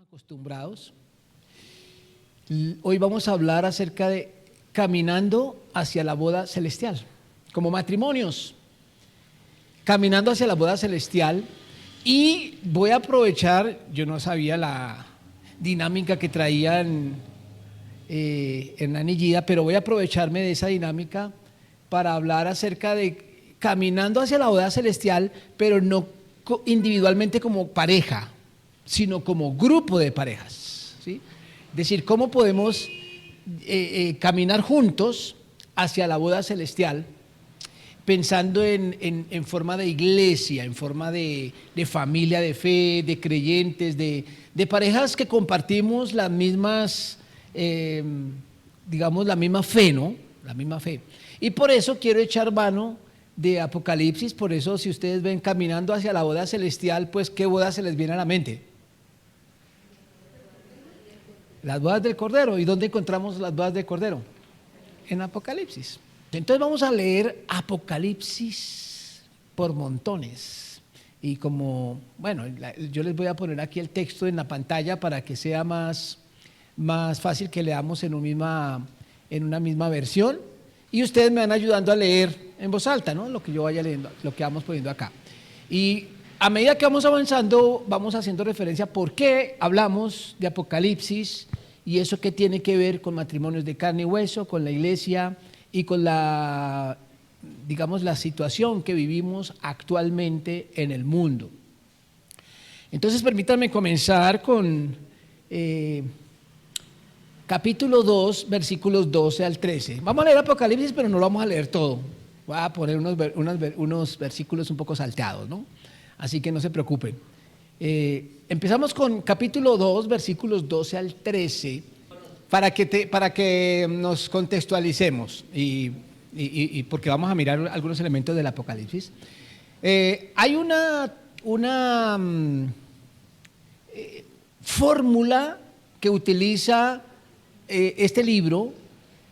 Acostumbrados. Hoy vamos a hablar acerca de caminando hacia la boda celestial, como matrimonios, caminando hacia la boda celestial. Y voy a aprovechar, yo no sabía la dinámica que traían Hernán y Gida, pero voy a aprovecharme de esa dinámica para hablar acerca de caminando hacia la boda celestial, pero no individualmente como pareja, sino como grupo de parejas, ¿sí? Es decir, cómo podemos caminar juntos hacia la boda celestial, pensando en forma de iglesia, en forma de familia de fe, de creyentes, de parejas que compartimos las mismas, digamos, la misma fe, ¿no? La misma fe. Y por eso quiero echar mano de Apocalipsis. Por eso, si ustedes ven caminando hacia la boda celestial, pues ¿qué boda se les viene a la mente? Las bodas del Cordero. ¿Y dónde encontramos las bodas del Cordero? En Apocalipsis. Entonces vamos a leer Apocalipsis por montones. Y como, bueno, yo les voy a poner aquí el texto en la pantalla para que sea más fácil que leamos en una misma versión. Y ustedes me van ayudando a leer en voz alta, ¿no? Lo que yo vaya leyendo, lo que vamos poniendo acá. Y a medida que vamos avanzando, vamos haciendo referencia a por qué hablamos de Apocalipsis y eso que tiene que ver con matrimonios de carne y hueso, con la iglesia y con la situación que vivimos actualmente en el mundo. Entonces, permítanme comenzar con capítulo 2, versículos 12 al 13. Vamos a leer Apocalipsis, pero no lo vamos a leer todo. Voy a poner unos versículos un poco salteados, ¿no? Así que no se preocupen. Empezamos con capítulo 2, versículos 12 al 13, para que nos contextualicemos y porque vamos a mirar algunos elementos del Apocalipsis. Hay una fórmula que utiliza este libro,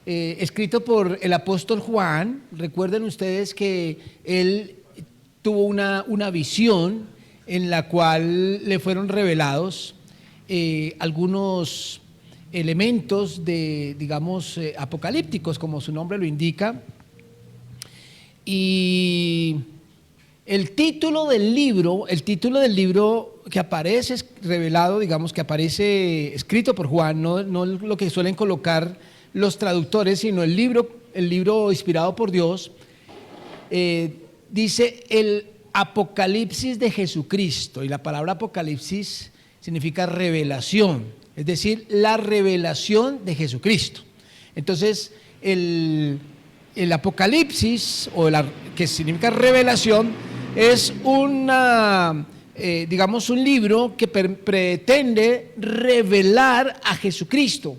escrito por el apóstol Juan. Recuerden ustedes que él tuvo una visión en la cual le fueron revelados algunos elementos apocalípticos, como su nombre lo indica. Y el título del libro que aparece revelado, que aparece escrito por Juan, no lo que suelen colocar los traductores, sino el libro inspirado por Dios, dice el Apocalipsis de Jesucristo. Y la palabra Apocalipsis significa revelación, es decir, la revelación de Jesucristo. Entonces, el Apocalipsis, que significa revelación, es un libro que pretende revelar a Jesucristo.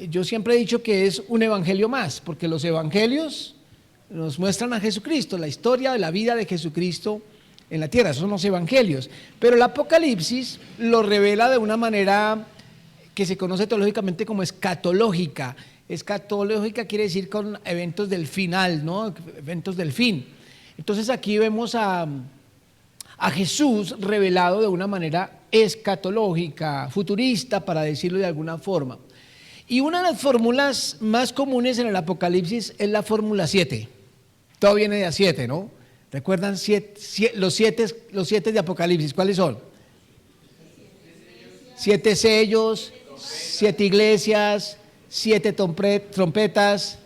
Yo siempre he dicho que es un evangelio más, porque los evangelios nos muestran a Jesucristo, la historia de la vida de Jesucristo en la tierra, esos son los evangelios. Pero el Apocalipsis lo revela de una manera que se conoce teológicamente como escatológica. Escatológica quiere decir con eventos del final, ¿no? Eventos del fin. Entonces aquí vemos a Jesús revelado de una manera escatológica, futurista, para decirlo de alguna forma. Y una de las fórmulas más comunes en el Apocalipsis es la fórmula 7. Todo viene de a 7, ¿no? ¿Recuerdan los siete de Apocalipsis? ¿Cuáles son? 7 sellos, 7 iglesias, 7 trompetas,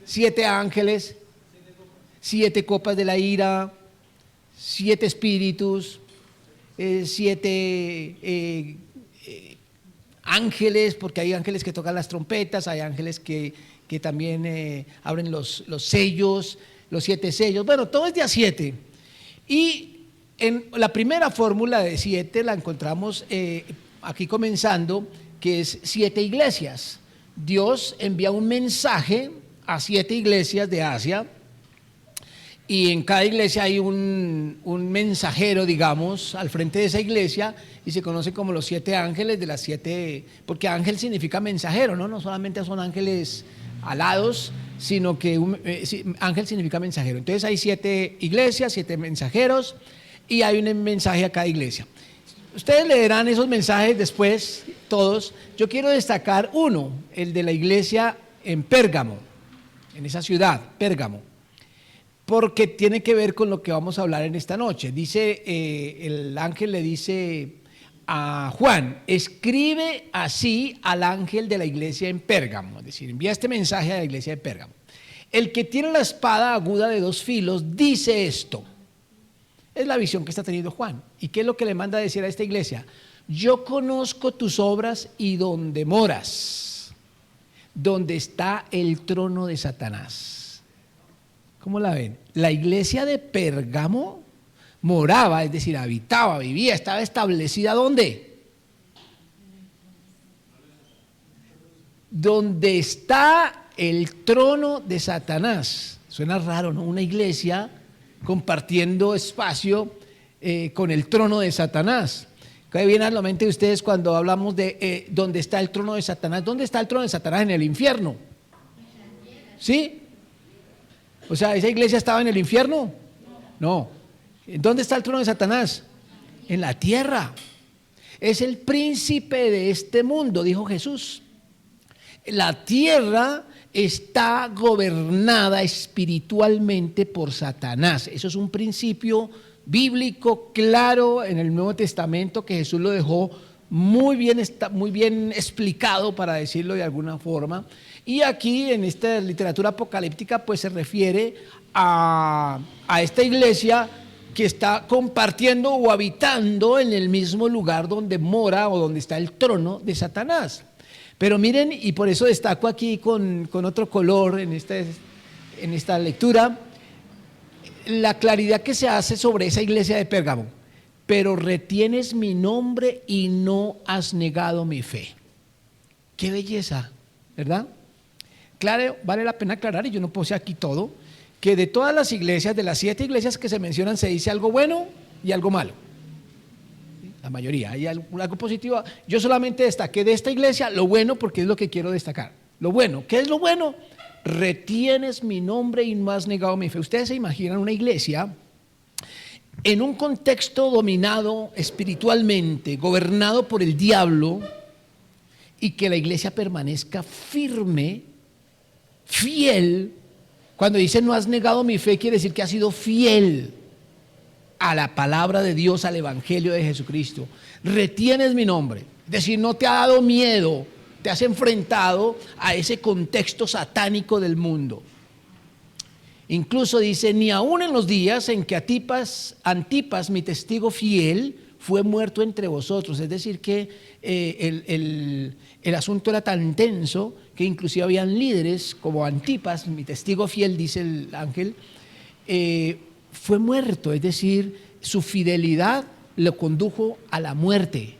7 ángeles, 7 copas de la ira, 7 espíritus, 7 ángeles, porque hay ángeles que tocan las trompetas, hay ángeles que también abren los sellos, los 7 sellos. Bueno, todo es de a 7. Y en la primera fórmula de 7 la encontramos aquí comenzando, que es 7 iglesias. Dios envía un mensaje a 7 iglesias de Asia, y en cada iglesia hay un mensajero, al frente de esa iglesia, y se conoce como los 7 ángeles de las 7, porque ángel significa mensajero, no solamente son ángeles alados, sino que ángel significa mensajero. Entonces hay 7 iglesias, 7 mensajeros, y hay un mensaje a cada iglesia. Ustedes leerán esos mensajes después, todos. Yo quiero destacar uno, el de la iglesia en Pérgamo, en esa ciudad, Pérgamo, porque tiene que ver con lo que vamos a hablar en esta noche. Dice, el ángel le dice a Juan, escribe así al ángel de la iglesia en Pérgamo, es decir, envía este mensaje a la iglesia de Pérgamo. El que tiene la espada aguda de dos filos dice esto. Es la visión que está teniendo Juan. ¿Y qué es lo que le manda a decir a esta iglesia? Yo conozco tus obras y donde moras, donde está el trono de Satanás. ¿Cómo la ven? La iglesia de Pérgamo moraba, es decir, habitaba, vivía, estaba establecida ¿dónde? Donde está el trono de Satanás. Suena raro, ¿no? Una iglesia compartiendo espacio con el trono de Satanás. ¿Qué viene a la mente de ustedes cuando hablamos de dónde está el trono de Satanás? ¿Dónde está el trono de Satanás? En el infierno. ¿Sí? O sea, ¿esa iglesia estaba en el infierno? No. ¿Dónde está el trono de Satanás? En la tierra. Es el príncipe de este mundo, dijo Jesús. La tierra está gobernada espiritualmente por Satanás. Eso es un principio bíblico claro en el Nuevo Testamento que Jesús lo dejó muy bien explicado, para decirlo de alguna forma. Y aquí en esta literatura apocalíptica pues se refiere a esta iglesia que está compartiendo o habitando en el mismo lugar donde mora o donde está el trono de Satanás. Pero miren, y por eso destaco aquí con otro color en esta lectura, la claridad que se hace sobre esa iglesia de Pérgamo. Pero retienes mi nombre y no has negado mi fe. Qué belleza, ¿verdad? Claro, vale la pena aclarar, y yo no puse aquí todo, que de todas las iglesias, de las 7 iglesias que se mencionan, se dice algo bueno y algo malo. La mayoría, hay algo positivo. Yo solamente destaqué de esta iglesia lo bueno porque es lo que quiero destacar. Lo bueno, ¿qué es lo bueno? Retienes mi nombre y no has negado mi fe. Ustedes se imaginan una iglesia en un contexto dominado espiritualmente, gobernado por el diablo, y que la iglesia permanezca firme, fiel. Cuando dice no has negado mi fe, quiere decir que ha sido fiel a la palabra de Dios, al evangelio de Jesucristo. Retienes mi nombre, es decir, no te ha dado miedo, te has enfrentado a ese contexto satánico del mundo. Incluso dice, ni aun en los días en que Antipas, mi testigo fiel, fue muerto entre vosotros. Es decir, que el asunto era tan tenso que inclusive habían líderes como Antipas, mi testigo fiel, dice el ángel, fue muerto, es decir, su fidelidad lo condujo a la muerte.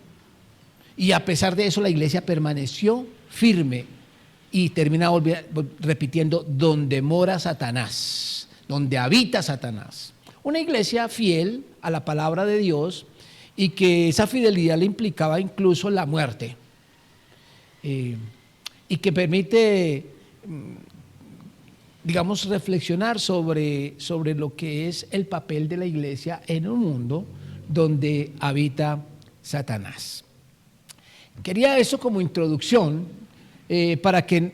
Y a pesar de eso la iglesia permaneció firme y termina repitiendo, donde mora Satanás, donde habita Satanás. Una iglesia fiel a la palabra de Dios y que esa fidelidad le implicaba incluso la muerte. Y que permite, digamos, reflexionar sobre lo que es el papel de la iglesia en un mundo donde habita Satanás. Quería eso como introducción para que,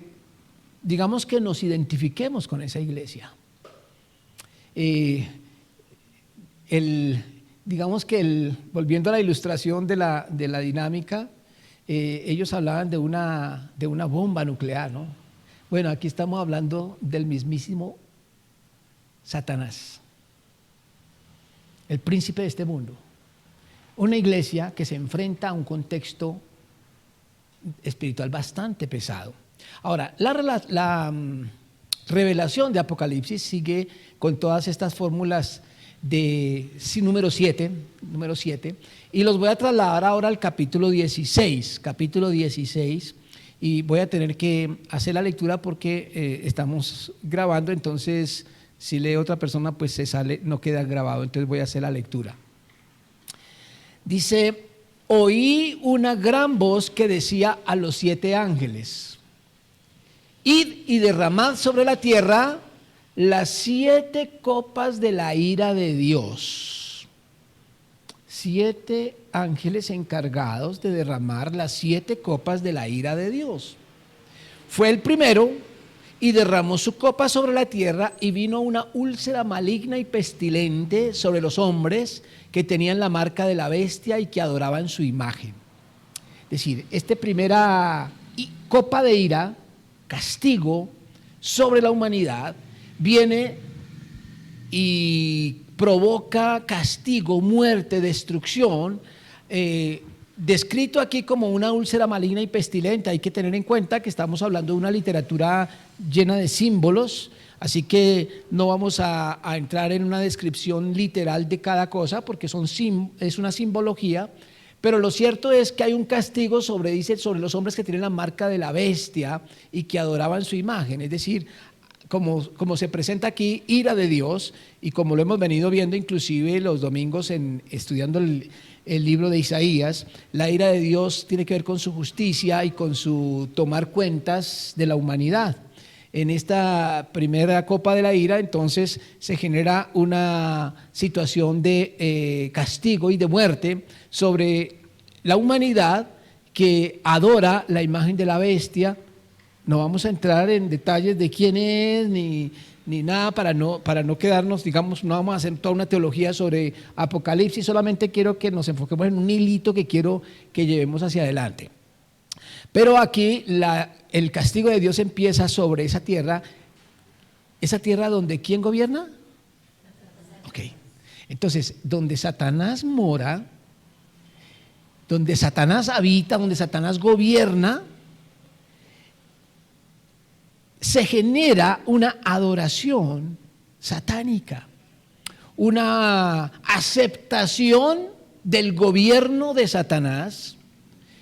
digamos, que nos identifiquemos con esa iglesia. Digamos que volviendo a la ilustración de la dinámica, ellos hablaban de una bomba nuclear, ¿no? Bueno, aquí estamos hablando del mismísimo Satanás, el príncipe de este mundo. Una iglesia que se enfrenta a un contexto espiritual bastante pesado. Ahora, la revelación de Apocalipsis sigue con todas estas fórmulas de número 7, y los voy a trasladar ahora al capítulo 16, y voy a tener que hacer la lectura porque estamos grabando, entonces si lee otra persona pues se sale, no queda grabado, entonces voy a hacer la lectura. Dice, oí una gran voz que decía a los 7 ángeles, id y derramad sobre la tierra las 7 copas de la ira de Dios. 7 ángeles encargados de derramar las 7 copas de la ira de Dios. Fue el primero y derramó su copa sobre la tierra, y vino una úlcera maligna y pestilente sobre los hombres que tenían la marca de la bestia y que adoraban su imagen. Es decir, esta primera copa de ira, castigo sobre la humanidad, viene y provoca castigo, muerte, destrucción, descrito aquí como una úlcera maligna y pestilente. Hay que tener en cuenta que estamos hablando de una literatura llena de símbolos, así que no vamos a entrar en una descripción literal de cada cosa, porque es una simbología, pero lo cierto es que hay un castigo dice, sobre los hombres que tienen la marca de la bestia y que adoraban su imagen. Es decir, como se presenta aquí, ira de Dios, y como lo hemos venido viendo inclusive los domingos estudiando el libro de Isaías, la ira de Dios tiene que ver con su justicia y con su tomar cuentas de la humanidad. En esta primera copa de la ira, entonces, se genera una situación de castigo y de muerte sobre la humanidad que adora la imagen de la bestia. No vamos a entrar en detalles de quién es ni nada para no quedarnos, digamos, no vamos a hacer toda una teología sobre Apocalipsis, solamente quiero que nos enfoquemos en un hilito que quiero que llevemos hacia adelante. Pero aquí el castigo de Dios empieza sobre esa tierra donde ¿quién gobierna? Ok, entonces, donde Satanás mora, donde Satanás habita, donde Satanás gobierna, se genera una adoración satánica, una aceptación del gobierno de Satanás,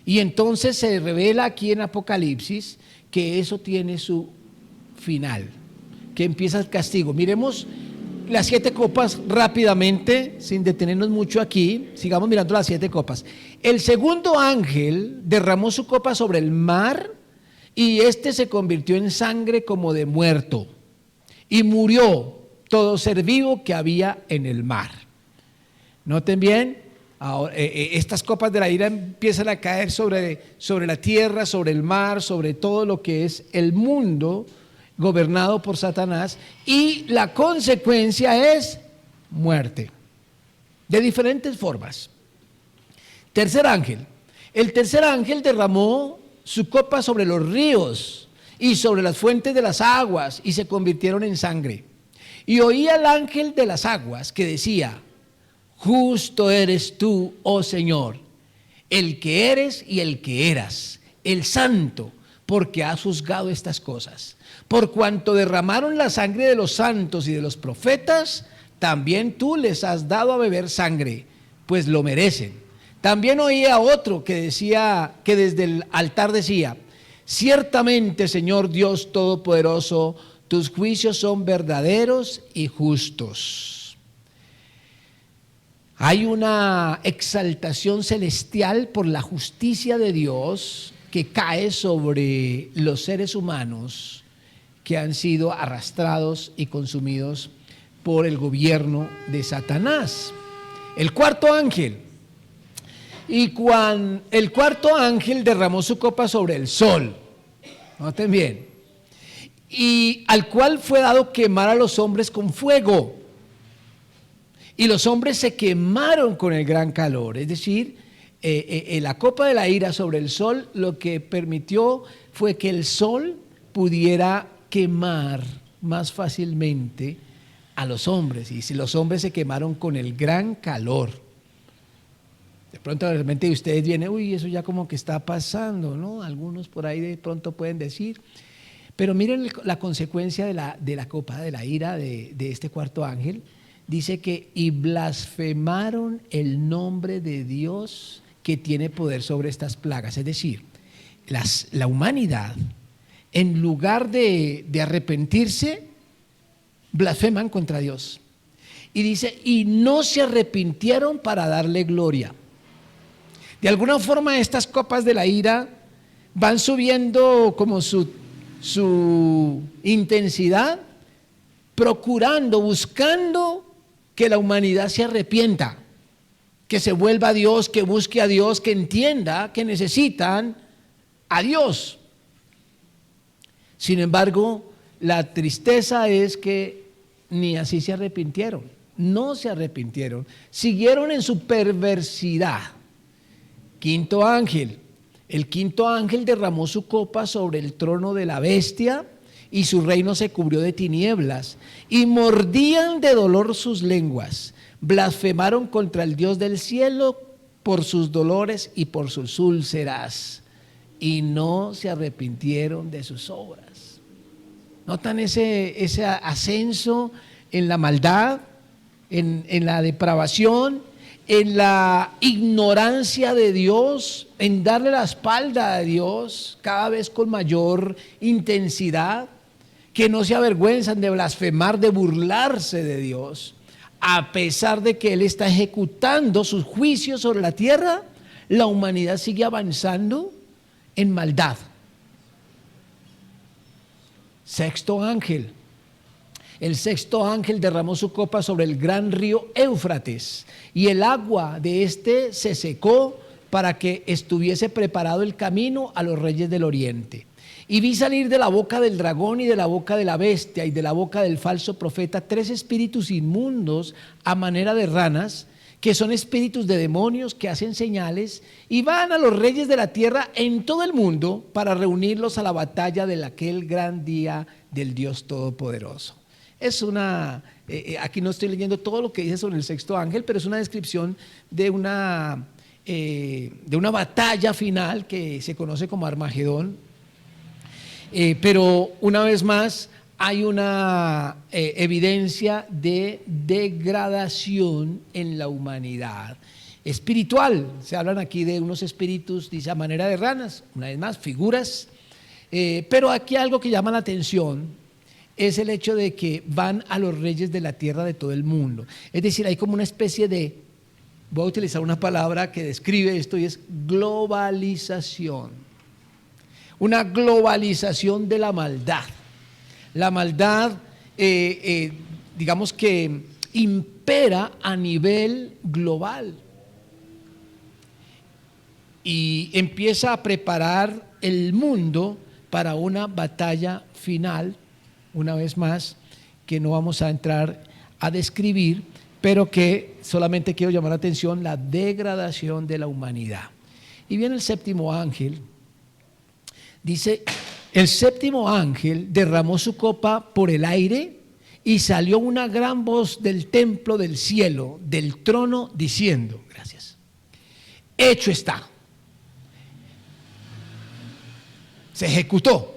y entonces se revela aquí en Apocalipsis que eso tiene su final, que empieza el castigo. Miremos las 7 copas rápidamente, sin detenernos mucho aquí, sigamos mirando las 7 copas. El segundo ángel derramó su copa sobre el mar, y este se convirtió en sangre como de muerto, y murió todo ser vivo que había en el mar. Noten bien, ahora, estas copas de la ira empiezan a caer sobre la tierra, sobre el mar, sobre todo lo que es el mundo gobernado por Satanás, y la consecuencia es muerte, de diferentes formas. Tercer ángel. El tercer ángel derramó su copa sobre los ríos y sobre las fuentes de las aguas, y se convirtieron en sangre. Y oí al ángel de las aguas que decía: justo eres tú, oh Señor, el que eres y el que eras, el santo, porque has juzgado estas cosas. Por cuanto derramaron la sangre de los santos y de los profetas, también tú les has dado a beber sangre, pues lo merecen. También oí a otro que decía, que desde el altar decía: ciertamente, Señor Dios Todopoderoso, tus juicios son verdaderos y justos. Hay una exaltación celestial por la justicia de Dios que cae sobre los seres humanos que han sido arrastrados y consumidos por el gobierno de Satanás. El cuarto ángel. Y cuando el cuarto ángel derramó su copa sobre el sol, noten bien, y al cual fue dado quemar a los hombres con fuego. Y los hombres se quemaron con el gran calor. Es decir, la copa de la ira sobre el sol lo que permitió fue que el sol pudiera quemar más fácilmente a los hombres. Y si los hombres se quemaron con el gran calor, de pronto realmente ustedes vienen, uy, eso ya como que está pasando, ¿no? Algunos por ahí de pronto pueden decir, pero miren la consecuencia de la copa de la ira de este cuarto ángel. Dice que y blasfemaron el nombre de Dios que tiene poder sobre estas plagas. Es decir, la humanidad, en lugar de arrepentirse, blasfeman contra Dios. Y dice, y no se arrepintieron para darle gloria. De alguna forma estas copas de la ira van subiendo como su intensidad, procurando, buscando que la humanidad se arrepienta. que se vuelva a Dios, que busque a Dios, que entienda que necesitan a Dios. Sin embargo, la tristeza es que ni así se arrepintieron, no se arrepintieron, siguieron en su perversidad. Quinto ángel. El quinto ángel derramó su copa sobre el trono de la bestia y su reino se cubrió de tinieblas y mordían de dolor sus lenguas. Blasfemaron contra el Dios del cielo por sus dolores y por sus úlceras y no se arrepintieron de sus obras. ¿Notan ese ascenso en la maldad, en la depravación, en la ignorancia de Dios, en darle la espalda a Dios cada vez con mayor intensidad, que no se avergüenzan de blasfemar, de burlarse de Dios, a pesar de que Él está ejecutando sus juicios sobre la tierra? La humanidad sigue avanzando en maldad. Sexto ángel. El sexto ángel derramó su copa sobre el gran río Éufrates y el agua de este se secó para que estuviese preparado el camino a los reyes del oriente. Y vi salir de la boca del dragón y de la boca de la bestia y de la boca del falso profeta 3 espíritus inmundos a manera de ranas, que son espíritus de demonios que hacen señales y van a los reyes de la tierra en todo el mundo para reunirlos a la batalla de aquel gran día del Dios Todopoderoso. Es aquí no estoy leyendo todo lo que dice sobre el sexto ángel, pero es una descripción de una batalla final que se conoce como Armagedón. Pero una vez más hay una evidencia de degradación en la humanidad espiritual. Se hablan aquí de unos espíritus, dice, a manera de ranas, una vez más, figuras. Pero aquí algo que llama la atención es el hecho de que van a los reyes de la tierra de todo el mundo. Es decir, hay como una especie de, voy a utilizar una palabra que describe esto y es globalización. Una globalización de la maldad. La maldad, digamos que impera a nivel global y empieza a preparar el mundo para una batalla final, una vez más, que no vamos a entrar a describir, pero que solamente quiero llamar la atención, la degradación de la humanidad. Y viene el séptimo ángel, dice, el séptimo ángel derramó su copa por el aire y salió una gran voz del templo del cielo, del trono, diciendo, gracias, hecho está. Se ejecutó.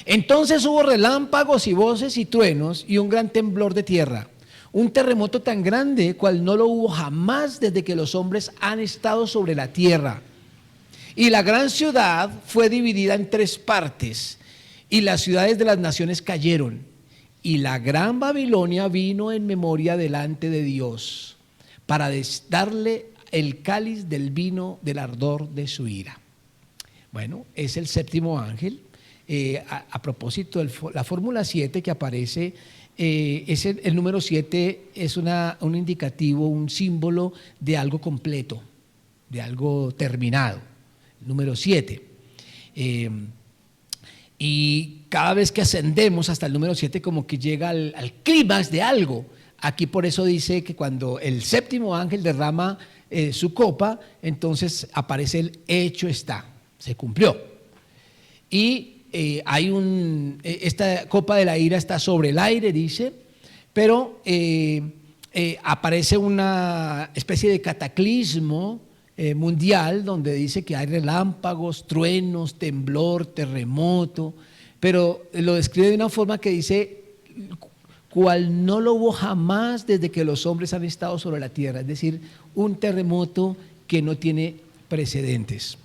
Entonces hubo relámpagos y voces y truenos y un gran temblor de tierra, un terremoto tan grande cual no lo hubo jamás desde que los hombres han estado sobre la tierra. Y la gran ciudad fue dividida en 3 partes, y las ciudades de las naciones cayeron, y la gran Babilonia vino en memoria delante de Dios, para darle el cáliz del vino del ardor de su ira. Bueno, es el séptimo ángel. A propósito de la fórmula 7 que aparece, el número 7 es un indicativo, un símbolo de algo completo, de algo terminado. Número 7. Y cada vez que ascendemos hasta el número 7 como que llega al clímax de algo. Aquí por eso dice que cuando el séptimo ángel derrama su copa, entonces aparece el hecho está, se cumplió. Y esta copa de la ira está sobre el aire, dice, pero aparece una especie de cataclismo mundial donde dice que hay relámpagos, truenos, temblor, terremoto, pero lo describe de una forma que dice, cual no lo hubo jamás desde que los hombres han estado sobre la tierra, es decir, un terremoto que no tiene precedentes.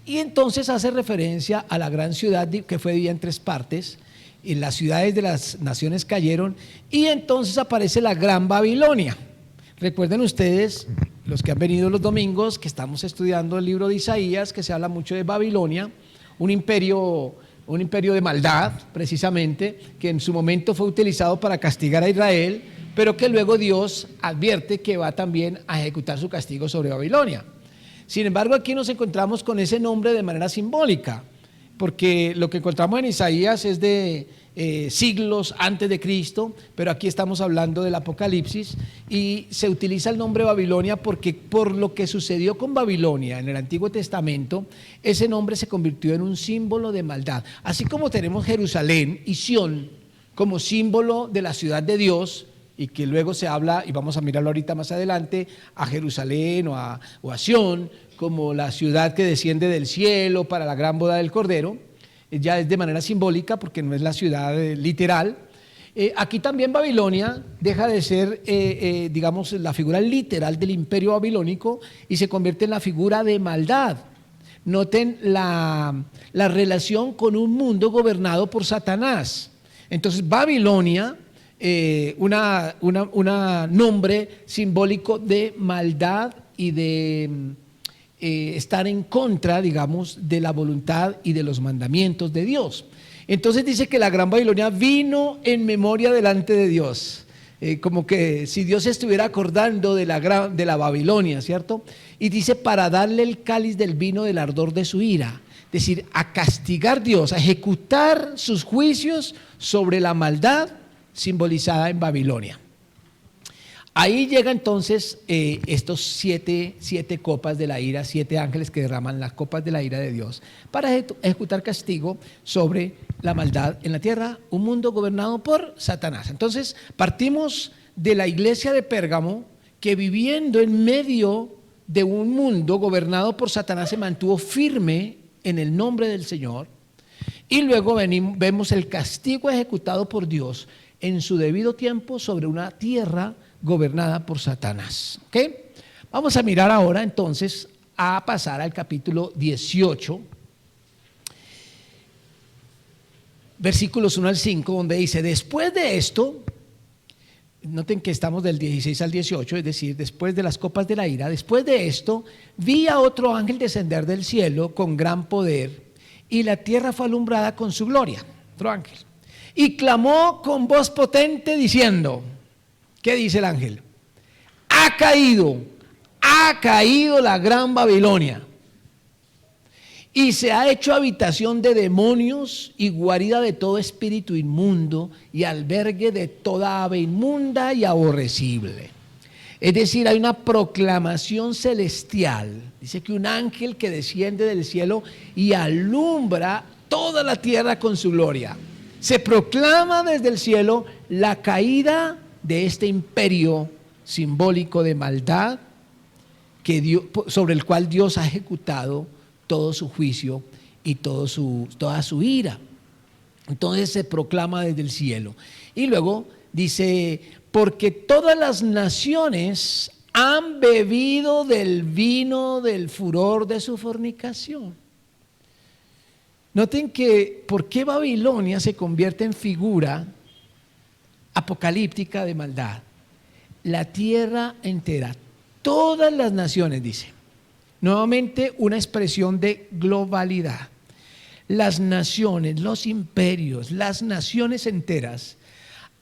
Y entonces hace referencia a la gran ciudad que fue dividida en 3 partes, y las ciudades de las naciones cayeron, y entonces aparece la gran Babilonia. Recuerden ustedes, los que han venido los domingos, que estamos estudiando el libro de Isaías, que se habla mucho de Babilonia, un imperio de maldad, precisamente, que en su momento fue utilizado para castigar a Israel, pero que luego Dios advierte que va también a ejecutar su castigo sobre Babilonia. Sin embargo, aquí nos encontramos con ese nombre de manera simbólica, porque lo que encontramos en Isaías es de siglos antes de Cristo, pero aquí estamos hablando del Apocalipsis y se utiliza el nombre Babilonia porque por lo que sucedió con Babilonia en el Antiguo Testamento, ese nombre se convirtió en un símbolo de maldad. Así como tenemos Jerusalén y Sión como símbolo de la ciudad de Dios, y que luego se habla, y vamos a mirarlo ahorita más adelante, a Jerusalén o a Sión como la ciudad que desciende del cielo para la gran boda del Cordero, ya es de manera simbólica porque no es la ciudad literal. Aquí también Babilonia deja de ser, digamos, la figura literal del imperio babilónico y se convierte en la figura de maldad. Noten la relación con un mundo gobernado por Satanás. Entonces Babilonia, una nombre simbólico de maldad y de estar en contra, digamos, de la voluntad y de los mandamientos de Dios. Entonces dice que la gran Babilonia vino en memoria delante de Dios, como que si Dios se estuviera acordando de la Babilonia, ¿cierto? Y dice para darle el cáliz del vino del ardor de su ira, es decir, a castigar Dios, a ejecutar sus juicios sobre la maldad simbolizada en Babilonia. Ahí llega entonces estos siete copas de la ira, 7 ángeles que derraman las copas de la ira de Dios para ejecutar castigo sobre la maldad en la tierra, un mundo gobernado por Satanás. Entonces partimos de la iglesia de Pérgamo, que viviendo en medio de un mundo gobernado por Satanás se mantuvo firme en el nombre del Señor, y luego vemos el castigo ejecutado por Dios en su debido tiempo sobre una tierra gobernada por Satanás. ¿Okay? Vamos a mirar ahora entonces a pasar al capítulo 18, versículos 1 al 5, donde dice: después de esto, noten que estamos del 16 al 18, es decir, después de las copas de la ira, después de esto, vi a otro ángel descender del cielo con gran poder, y la tierra fue alumbrada con su gloria. Otro ángel. Y clamó con voz potente diciendo, ¿qué dice el ángel? Ha caído la gran Babilonia, y se ha hecho habitación de demonios y guarida de todo espíritu inmundo y albergue de toda ave inmunda y aborrecible. Es decir, hay una proclamación celestial. Dice que un ángel que desciende del cielo y alumbra toda la tierra con su gloria. Se proclama desde el cielo la caída de este imperio simbólico de maldad sobre el cual Dios ha ejecutado todo su juicio y toda su ira. Entonces se proclama desde el cielo. Y luego dice, porque todas las naciones han bebido del vino del furor de su fornicación. Noten que por qué Babilonia se convierte en figura apocalíptica de maldad. La tierra entera, todas las naciones, dice. Nuevamente una expresión de globalidad. Las naciones, los imperios, las naciones enteras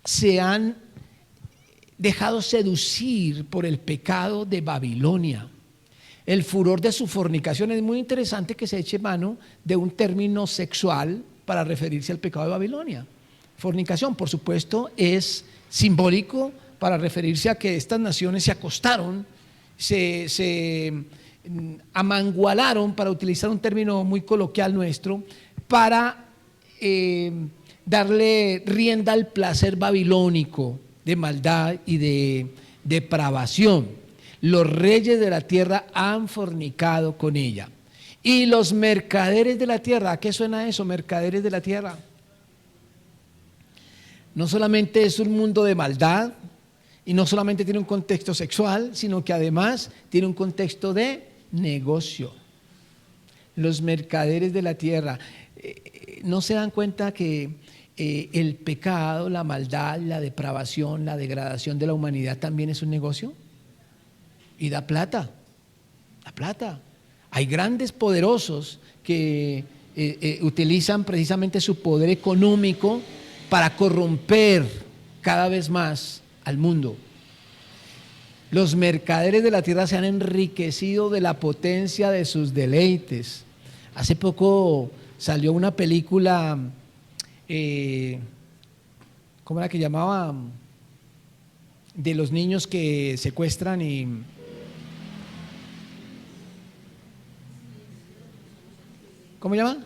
se han dejado seducir por el pecado de Babilonia. El furor de su fornicación. Es muy interesante que se eche mano de un término sexual para referirse al pecado de Babilonia. Fornicación, por supuesto, es simbólico para referirse a que estas naciones se acostaron, se amangualaron, para utilizar un término muy coloquial nuestro, para darle rienda al placer babilónico de maldad y de depravación. Los reyes de la tierra han fornicado con ella. Y los mercaderes de la tierra, ¿a qué suena eso? Mercaderes de la tierra. No solamente es un mundo de maldad, y no solamente tiene un contexto sexual, sino que además tiene un contexto de negocio. Los mercaderes de la tierra. ¿No se dan cuenta que el pecado, la maldad, la depravación, la degradación de la humanidad también es un negocio? Y da plata, da plata. Hay grandes poderosos que utilizan precisamente su poder económico para corromper cada vez más al mundo. Los mercaderes de la tierra se han enriquecido de la potencia de sus deleites. Hace poco salió una película, ¿cómo era que llamaba? De los niños que secuestran y... ¿Cómo se llama?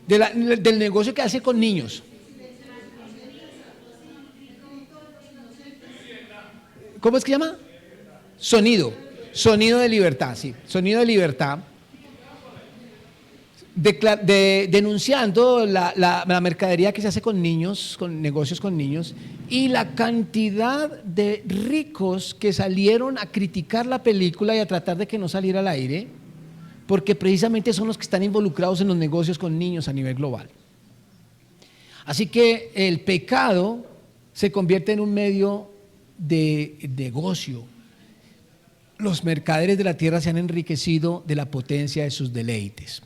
Del negocio que hace con niños. ¿Cómo es que se llama? Sonido de libertad, sí, Sonido de libertad. Denunciando la mercadería que se hace con niños, con negocios con niños, y la cantidad de ricos que salieron a criticar la película y a tratar de que no saliera al aire, porque precisamente son los que están involucrados en los negocios con niños a nivel global. Así que el pecado se convierte en un medio de negocio. Los mercaderes de la tierra se han enriquecido de la potencia de sus deleites.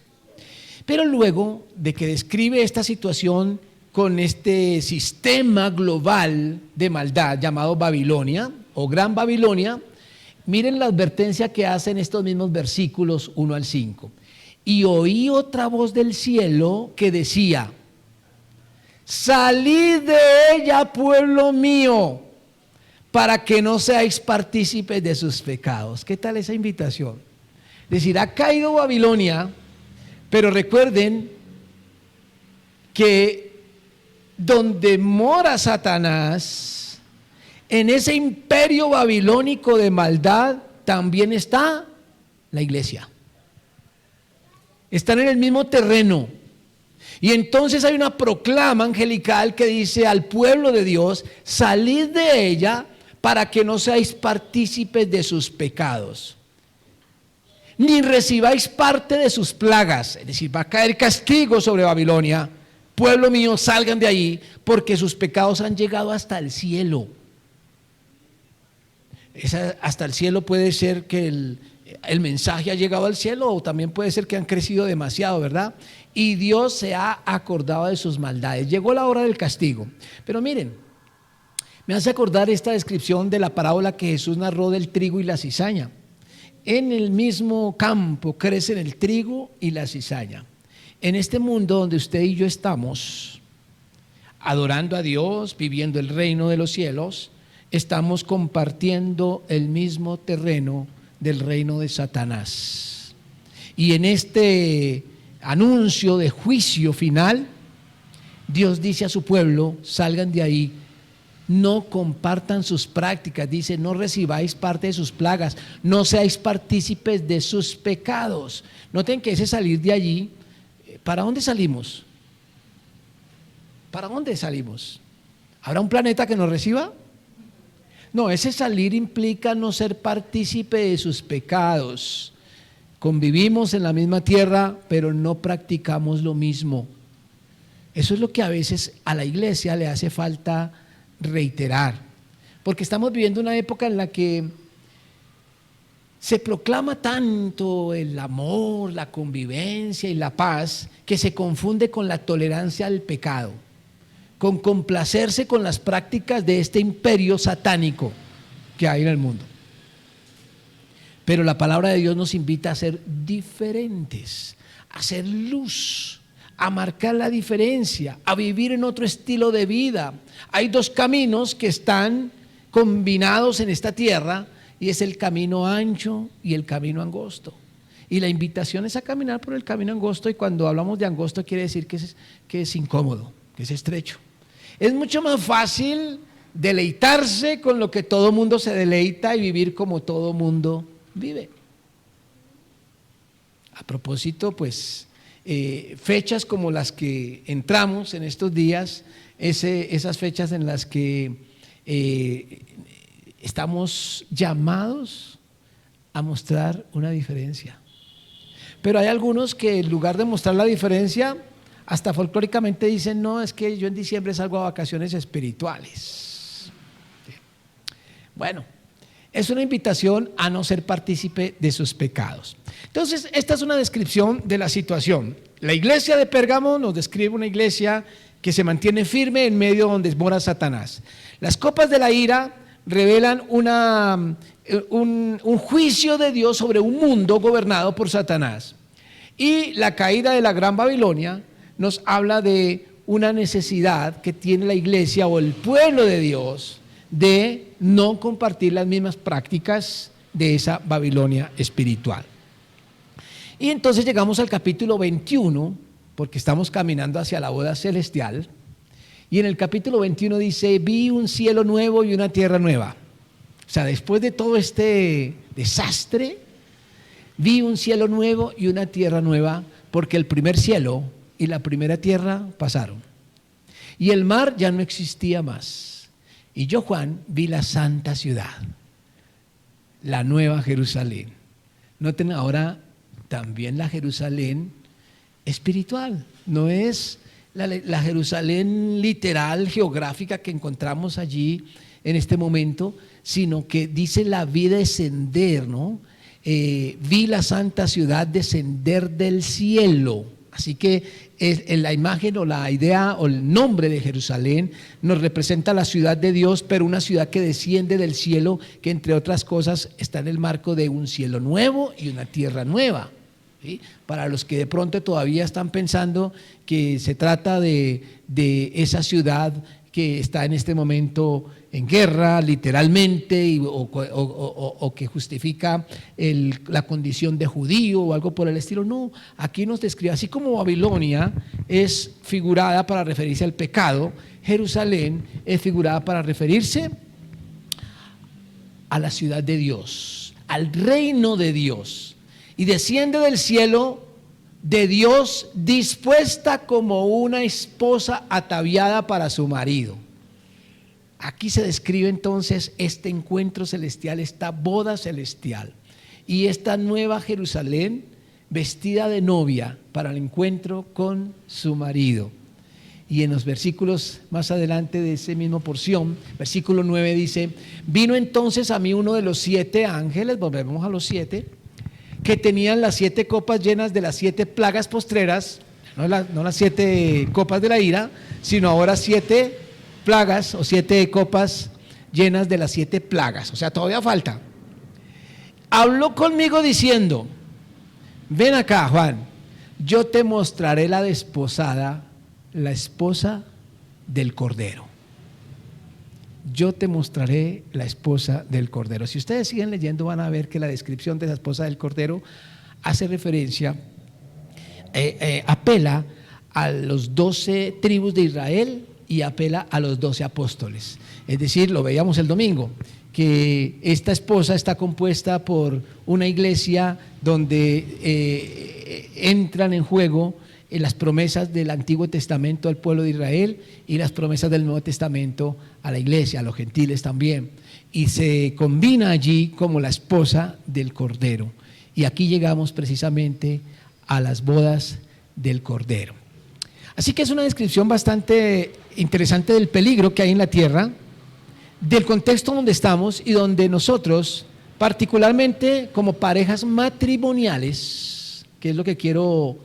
Pero luego de que describe esta situación con este sistema global de maldad llamado Babilonia o Gran Babilonia, miren la advertencia que hace en estos mismos versículos 1 al 5. Y oí otra voz del cielo que decía: salid de ella, pueblo mío, para que no seáis partícipes de sus pecados. ¿Qué tal esa invitación? Es decir, ha caído Babilonia, pero recuerden que donde mora Satanás, en ese imperio babilónico de maldad, también está la iglesia. Están en el mismo terreno. Y entonces hay una proclama angelical que dice al pueblo de Dios: salid de ella para que no seáis partícipes de sus pecados, ni recibáis parte de sus plagas. Es decir, va a caer castigo sobre Babilonia. Pueblo mío, salgan de ahí, porque sus pecados han llegado hasta el cielo. Hasta el cielo puede ser que el mensaje ha llegado al cielo, o también puede ser que han crecido demasiado, ¿verdad? Y Dios se ha acordado de sus maldades. Llegó la hora del castigo. Pero miren, me hace acordar esta descripción de la parábola que Jesús narró del trigo y la cizaña. En el mismo campo crecen el trigo y la cizaña. En este mundo donde usted y yo estamos, adorando a Dios, viviendo el reino de los cielos, estamos compartiendo el mismo terreno del reino de Satanás. Y en este anuncio de juicio final, Dios dice a su pueblo: salgan de ahí, no compartan sus prácticas. Dice: no recibáis parte de sus plagas, no seáis partícipes de sus pecados. Noten que ese salir de allí, ¿para dónde salimos? ¿Para dónde salimos? ¿Habrá un planeta que nos reciba? No, ese salir implica no ser partícipe de sus pecados. Convivimos en la misma tierra, pero no practicamos lo mismo. Eso es lo que a veces a la iglesia le hace falta reiterar, porque estamos viviendo una época en la que se proclama tanto el amor, la convivencia y la paz, que se confunde con la tolerancia al pecado, con complacerse con las prácticas de este imperio satánico que hay en el mundo. Pero la palabra de Dios nos invita a ser diferentes, a ser luz, a marcar la diferencia, a vivir en otro estilo de vida. Hay dos caminos que están combinados en esta tierra, y es el camino ancho y el camino angosto. Y la invitación es a caminar por el camino angosto, y cuando hablamos de angosto quiere decir que es incómodo, que es estrecho. Es mucho más fácil deleitarse con lo que todo mundo se deleita y vivir como todo mundo vive. A propósito, pues, fechas como las que entramos en estos días, esas fechas en las que estamos llamados a mostrar una diferencia. Pero hay algunos que en lugar de mostrar la diferencia, hasta folclóricamente dicen: no, es que yo en diciembre salgo a vacaciones espirituales. Bueno, es una invitación a no ser partícipe de sus pecados. Entonces, esta es una descripción de la situación. La iglesia de Pérgamo nos describe una iglesia que se mantiene firme en medio donde mora Satanás. Las copas de la ira revelan un juicio de Dios sobre un mundo gobernado por Satanás. Y la caída de la Gran Babilonia nos habla de una necesidad que tiene la iglesia o el pueblo de Dios de no compartir las mismas prácticas de esa Babilonia espiritual. Y entonces llegamos al capítulo 21, porque estamos caminando hacia la boda celestial, y en el capítulo 21 dice: vi un cielo nuevo y una tierra nueva. O sea, después de todo este desastre, vi un cielo nuevo y una tierra nueva, porque el primer cielo y la primera tierra pasaron, y el mar ya no existía más. Y yo, Juan, vi la santa ciudad, la nueva Jerusalén. Noten ahora también la Jerusalén espiritual, no es la Jerusalén literal, geográfica que encontramos allí en este momento, sino que dice la vi descender, ¿no? Vi la santa ciudad descender del cielo. Así que la imagen o la idea o el nombre de Jerusalén nos representa la ciudad de Dios, pero una ciudad que desciende del cielo, que entre otras cosas está en el marco de un cielo nuevo y una tierra nueva. ¿Sí? Para los que de pronto todavía están pensando que se trata de esa ciudad que está en este momento en guerra, literalmente, o que justifica la condición de judío o algo por el estilo. No, aquí nos describe, así como Babilonia es figurada para referirse al pecado, Jerusalén es figurada para referirse a la ciudad de Dios, al reino de Dios, y desciende del cielo de Dios dispuesta como una esposa ataviada para su marido. Aquí se describe entonces este encuentro celestial, esta boda celestial y esta nueva Jerusalén vestida de novia para el encuentro con su marido. Y en los versículos más adelante de esa misma porción, versículo 9 dice: vino entonces a mí uno de los 7 ángeles, volvemos a los 7, que tenían las 7 copas llenas de las 7 plagas postreras, no las 7 copas de la ira, sino ahora 7 plagas o 7 copas llenas de las 7 plagas, o sea, todavía falta. Habló conmigo diciendo: ven acá, Juan, yo te mostraré la desposada, la esposa del Cordero. Yo te mostraré la esposa del Cordero. Si ustedes siguen leyendo van a ver que la descripción de la esposa del Cordero hace referencia, apela a los 12 tribus de Israel y apela a los 12 apóstoles. Es decir, lo veíamos el domingo, que esta esposa está compuesta por una iglesia donde entran en juego las promesas del Antiguo Testamento al pueblo de Israel y las promesas del Nuevo Testamento a la iglesia, a los gentiles también, y se combina allí como la esposa del Cordero. Y aquí llegamos precisamente a las bodas del Cordero. Así que es una descripción bastante interesante del peligro que hay en la tierra, del contexto donde estamos y donde nosotros, particularmente como parejas matrimoniales, que es lo que quiero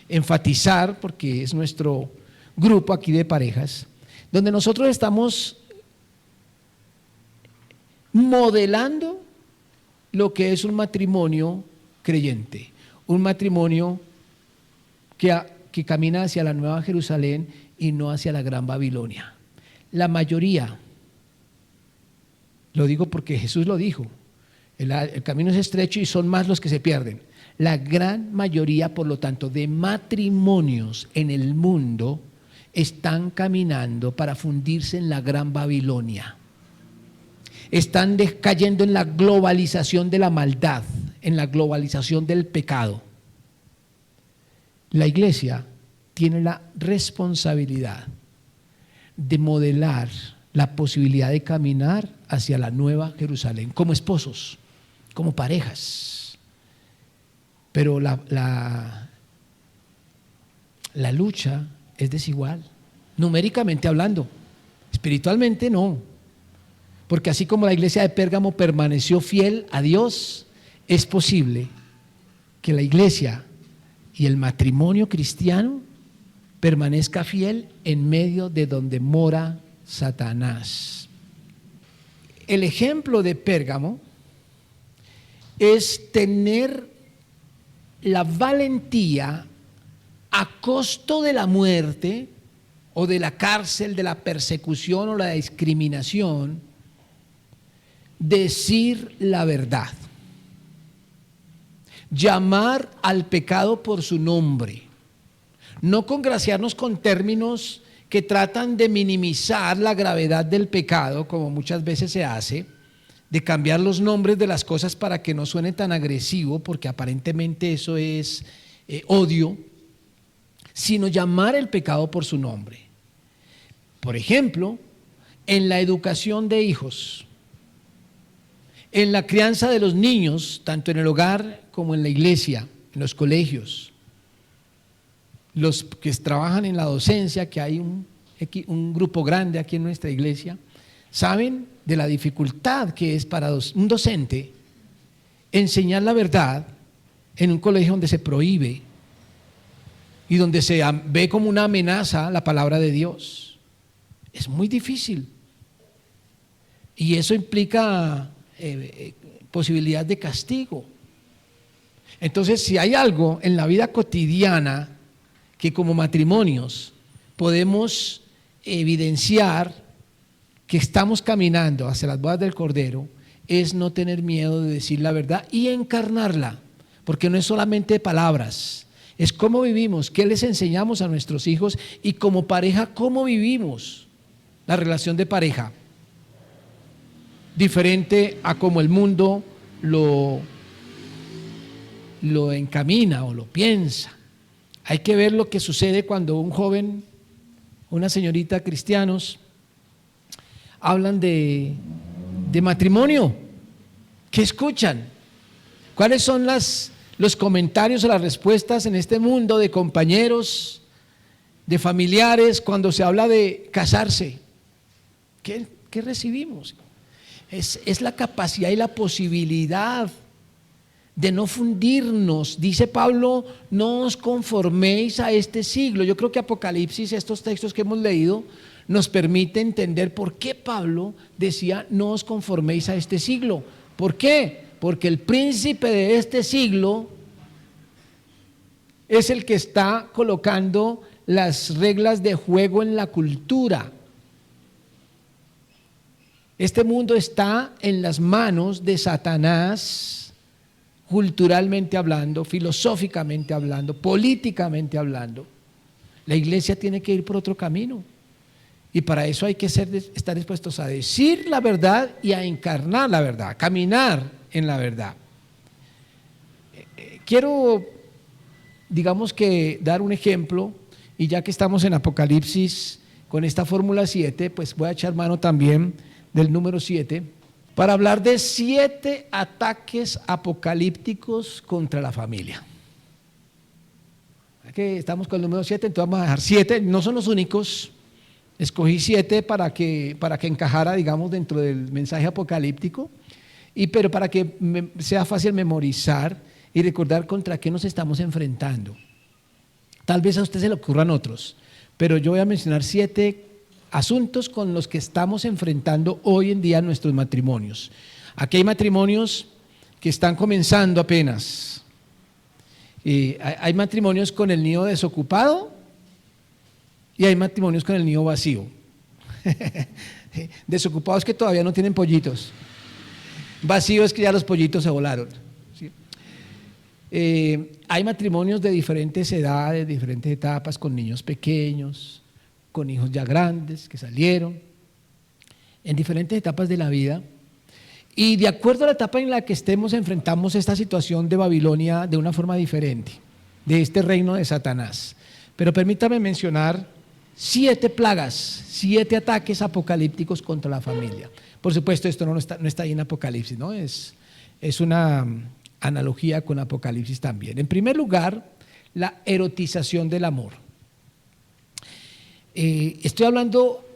enfatizar porque es nuestro grupo aquí de parejas, donde nosotros estamos modelando lo que es un matrimonio creyente, un matrimonio que camina hacia la Nueva Jerusalén y no hacia la Gran Babilonia. La mayoría, lo digo porque Jesús lo dijo, el camino es estrecho y son más los que se pierden. La gran mayoría, por lo tanto, de matrimonios en el mundo están caminando para fundirse en la Gran Babilonia. Están cayendo en la globalización de la maldad, en la globalización del pecado. La iglesia tiene la responsabilidad de modelar la posibilidad de caminar hacia la Nueva Jerusalén, como esposos, como parejas. Pero la lucha es desigual, numéricamente hablando, espiritualmente no, porque así como la iglesia de Pérgamo permaneció fiel a Dios, es posible que la iglesia y el matrimonio cristiano permanezca fiel en medio de donde mora Satanás. El ejemplo de Pérgamo es tener la valentía a costo de la muerte o de la cárcel, de la persecución o la discriminación, decir la verdad, llamar al pecado por su nombre, no congraciarnos con términos que tratan de minimizar la gravedad del pecado, como muchas veces se hace, de cambiar los nombres de las cosas para que no suene tan agresivo, porque aparentemente eso es odio, sino llamar el pecado por su nombre. Por ejemplo, en la educación de hijos, en la crianza de los niños, tanto en el hogar como en la iglesia, en los colegios, los que trabajan en la docencia, que hay un grupo grande aquí en nuestra iglesia, saben de la dificultad que es para un docente enseñar la verdad en un colegio donde se prohíbe y donde se ve como una amenaza la palabra de Dios. Es muy difícil y eso implica posibilidad de castigo. Entonces, si hay algo en la vida cotidiana que como matrimonios podemos evidenciar que estamos caminando hacia las bodas del Cordero, es no tener miedo de decir la verdad y encarnarla, porque no es solamente palabras, es cómo vivimos, qué les enseñamos a nuestros hijos y como pareja, cómo vivimos la relación de pareja, diferente a como el mundo lo encamina o lo piensa. Hay que ver lo que sucede cuando un joven, una señorita cristianos, hablan de matrimonio. ¿Qué escuchan? ¿Cuáles son los comentarios o las respuestas en este mundo de compañeros, de familiares, cuando se habla de casarse? ¿Qué recibimos? Es la capacidad y la posibilidad de no fundirnos. Dice Pablo, no os conforméis a este siglo. Yo creo que Apocalipsis, estos textos que hemos leído, nos permite entender por qué Pablo decía, no os conforméis a este siglo. ¿Por qué? Porque el príncipe de este siglo es el que está colocando las reglas de juego en la cultura. Este mundo está en las manos de Satanás, culturalmente hablando, filosóficamente hablando, políticamente hablando. La iglesia tiene que ir por otro camino. Y para eso hay que estar dispuestos a decir la verdad y a encarnar la verdad, a caminar en la verdad. Quiero, digamos que, dar un ejemplo, y ya que estamos en Apocalipsis con esta fórmula 7, pues voy a echar mano también del número 7, para hablar de 7 ataques apocalípticos contra la familia. Aquí estamos con el número 7, entonces vamos a dejar 7, no son los únicos. Escogí 7 para que encajara, digamos, dentro del mensaje apocalíptico, pero para que sea fácil memorizar y recordar contra qué nos estamos enfrentando. Tal vez a usted se le ocurran otros, pero yo voy a mencionar 7 asuntos con los que estamos enfrentando hoy en día en nuestros matrimonios. Aquí hay matrimonios que están comenzando apenas. Hay matrimonios con el nido desocupado y hay matrimonios con el nido vacío. Desocupados que todavía no tienen pollitos. Vacío es que ya los pollitos se volaron. ¿Sí? Hay matrimonios de diferentes edades, diferentes etapas, con niños pequeños, con hijos ya grandes que salieron, en diferentes etapas de la vida. Y de acuerdo a la etapa en la que estemos, enfrentamos esta situación de Babilonia de una forma diferente, de este reino de Satanás. Pero permítame mencionar 7 plagas, 7 ataques apocalípticos contra la familia. Por supuesto, esto no está ahí en Apocalipsis, ¿no? Es una analogía con Apocalipsis también. En primer lugar, la erotización del amor. Estoy hablando,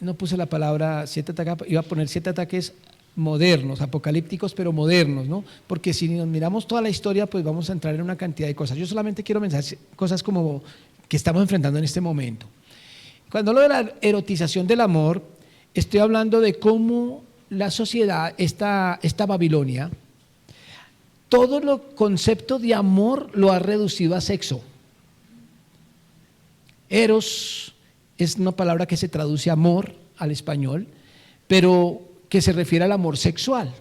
no puse la palabra 7 ataques, iba a poner 7 ataques modernos, apocalípticos, pero modernos, ¿no? Porque si nos miramos toda la historia, pues vamos a entrar en una cantidad de cosas. Yo solamente quiero mencionar cosas como que estamos enfrentando en este momento. Cuando hablo de la erotización del amor, estoy hablando de cómo la sociedad, esta Babilonia, todo el concepto de amor lo ha reducido a sexo. Eros es una palabra que se traduce amor al español, pero que se refiere al amor sexual.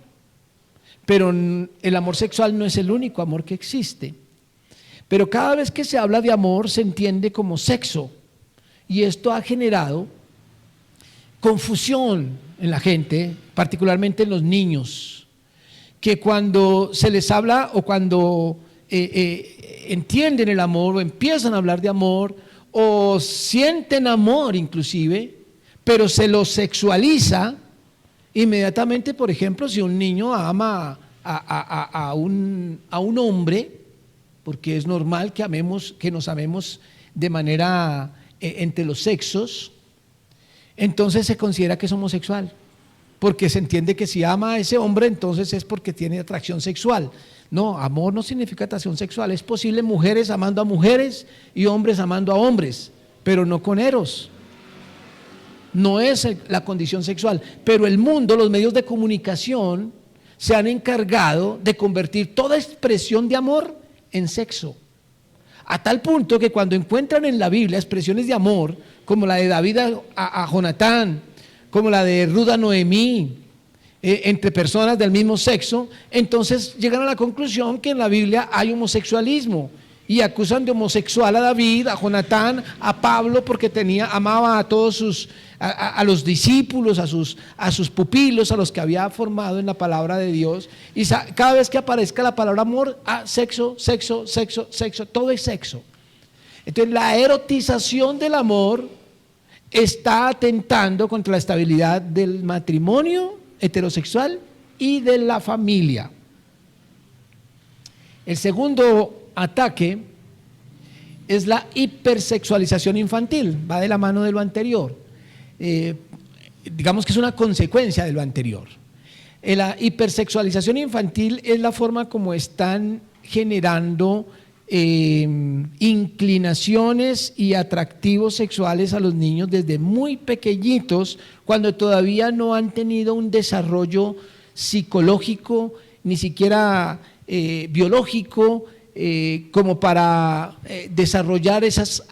Pero el amor sexual no es el único amor que existe. Pero cada vez que se habla de amor se entiende como sexo. Y esto ha generado confusión en la gente, particularmente en los niños, que cuando se les habla o cuando entienden el amor o empiezan a hablar de amor o sienten amor inclusive, pero se lo sexualiza inmediatamente. Por ejemplo, si un niño ama a un hombre, porque es normal que nos amemos de manera entre los sexos, entonces se considera que es homosexual, porque se entiende que si ama a ese hombre, entonces es porque tiene atracción sexual. No, amor no significa atracción sexual. Es posible mujeres amando a mujeres y hombres amando a hombres, pero no con eros. No es la condición sexual, pero el mundo, los medios de comunicación se han encargado de convertir toda expresión de amor en sexo, a tal punto que cuando encuentran en la Biblia expresiones de amor, como la de David a Jonatán, como la de Ruth a Noemí, entre personas del mismo sexo, entonces llegan a la conclusión que en la Biblia hay homosexualismo y acusan de homosexual a David, a Jonatán, a Pablo, porque amaba a todos a los discípulos, a sus pupilos, a los que había formado en la palabra de Dios. Y cada vez que aparezca la palabra amor, sexo, sexo, sexo, sexo, todo es sexo. Entonces la erotización del amor está atentando contra la estabilidad del matrimonio heterosexual y de la familia. El segundo ataque es la hipersexualización infantil, va de la mano de lo anterior. Digamos que es una consecuencia de lo anterior. La hipersexualización infantil es la forma como están generando inclinaciones y atractivos sexuales a los niños desde muy pequeñitos, cuando todavía no han tenido un desarrollo psicológico, ni siquiera biológico, como para desarrollar esos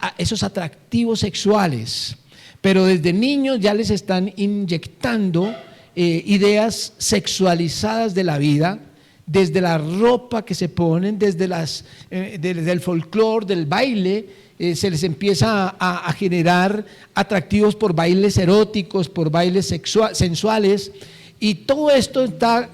atractivos sexuales. Pero desde niños ya les están inyectando ideas sexualizadas de la vida, desde la ropa que se ponen, desde el folclore, del baile, se les empieza a generar atractivos por bailes eróticos, por bailes sensuales, y todo esto está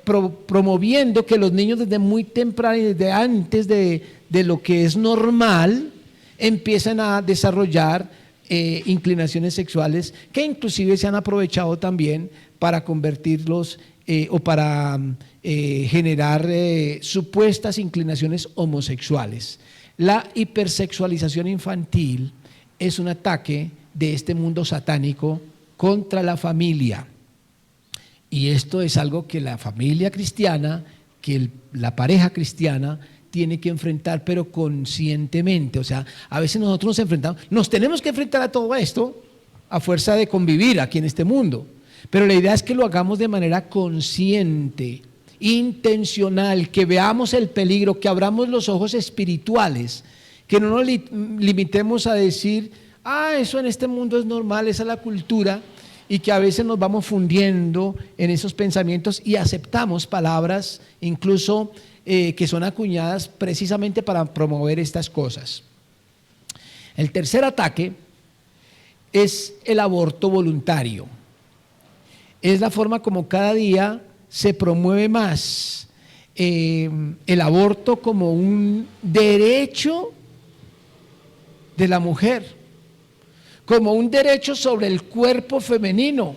promoviendo que los niños desde muy temprano y desde antes de lo que es normal empiezan a desarrollar inclinaciones sexuales que inclusive se han aprovechado también para convertirlos o para generar supuestas inclinaciones homosexuales. La hipersexualización infantil es un ataque de este mundo satánico contra la familia. Y esto es algo que la familia cristiana, que la pareja cristiana tiene que enfrentar, pero conscientemente. O sea, a veces nosotros nos tenemos que enfrentar a todo esto a fuerza de convivir aquí en este mundo. Pero la idea es que lo hagamos de manera consciente, intencional, que veamos el peligro, que abramos los ojos espirituales, que no nos limitemos a decir, eso en este mundo es normal, esa es la cultura, y que a veces nos vamos fundiendo en esos pensamientos y aceptamos palabras incluso que son acuñadas precisamente para promover estas cosas. El tercer ataque es el aborto voluntario. Es la forma como cada día se promueve más el aborto como un derecho de la mujer, como un derecho sobre el cuerpo femenino.